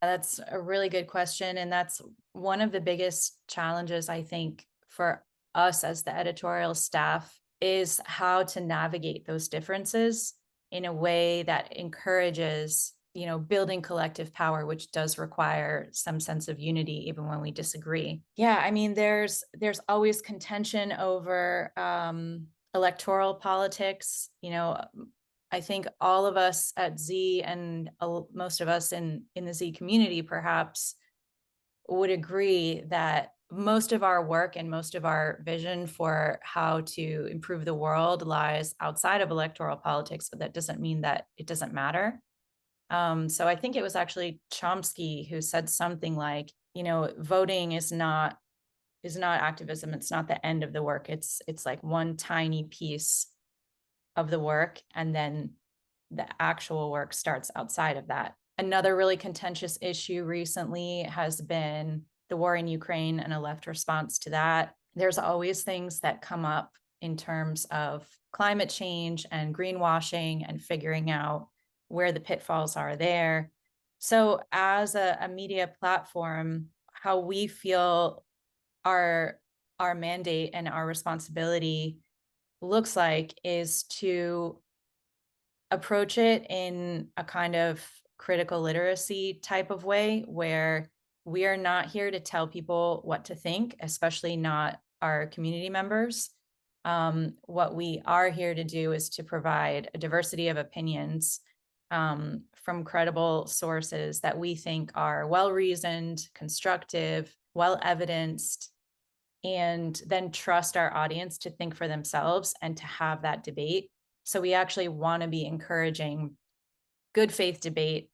That's a really good question. And that's one of the biggest challenges, I think, for us as the editorial staff is how to navigate those differences in a way that encourages, building collective power, which does require some sense of unity, even when we disagree. Yeah, I mean, there's always contention over electoral politics. I think all of us at Z and most of us in the Z community perhaps would agree that most of our work and most of our vision for how to improve the world lies outside of electoral politics, but that doesn't mean that it doesn't matter. So I think it was actually Chomsky who said something like, voting is not activism. It's not the end of the work. It's like one tiny piece of the work, and then the actual work starts outside of that. Another really contentious issue recently has been the war in Ukraine and a left response to that. There's always things that come up in terms of climate change and greenwashing and figuring out where the pitfalls are there. So as a media platform, how we feel our mandate and our responsibility looks like is to approach it in a kind of critical literacy type of way where we are not here to tell people what to think, especially not our community members. What we are here to do is to provide a diversity of opinions from credible sources that we think are well-reasoned, constructive, well-evidenced, and then trust our audience to think for themselves and to have that debate. So we actually want to be encouraging good faith debate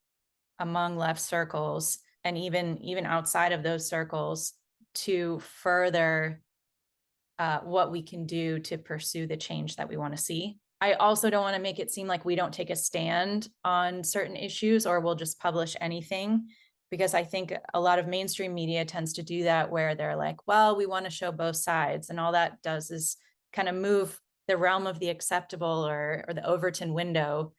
among left circles and even outside of those circles to further what we can do to pursue the change that we want to see. I also don't want to make it seem like we don't take a stand on certain issues or we'll just publish anything, because I think a lot of mainstream media tends to do that where they're like, well, we want to show both sides. And all that does is kind of move the realm of the acceptable or the Overton window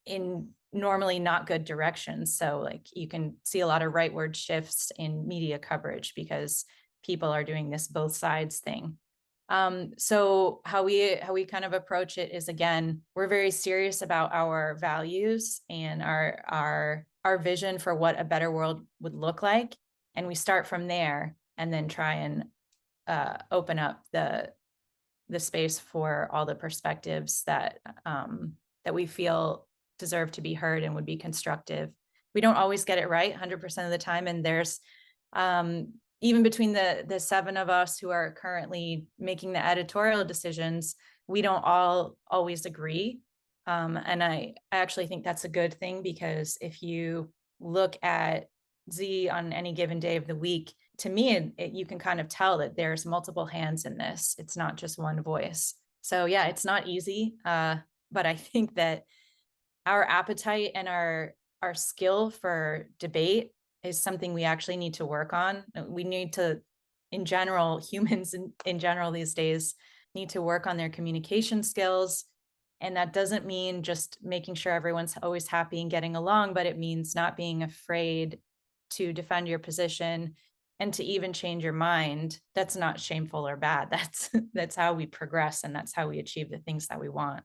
in normally not good directions. So like you can see a lot of rightward shifts in media coverage because people are doing this both sides thing. So how we kind of approach it is, again, we're very serious about our values and our vision for what a better world would look like. And we start from there and then try and open up the space for all the perspectives that we feel deserve to be heard and would be constructive. We don't always get it right 100% of the time. And there's even between the seven of us who are currently making the editorial decisions, we don't all always agree. And I actually think that's a good thing, because if you look at Z on any given day of the week, to me, you can kind of tell that there's multiple hands in this. It's not just one voice. So yeah, it's not easy, but I think that our appetite and our skill for debate is something we actually need to work on. We need to, in general, humans in general these days need to work on their communication skills. And that doesn't mean just making sure everyone's always happy and getting along, but it means not being afraid to defend your position and to even change your mind. That's not shameful or bad. That's how we progress, and that's how we achieve the things that we want.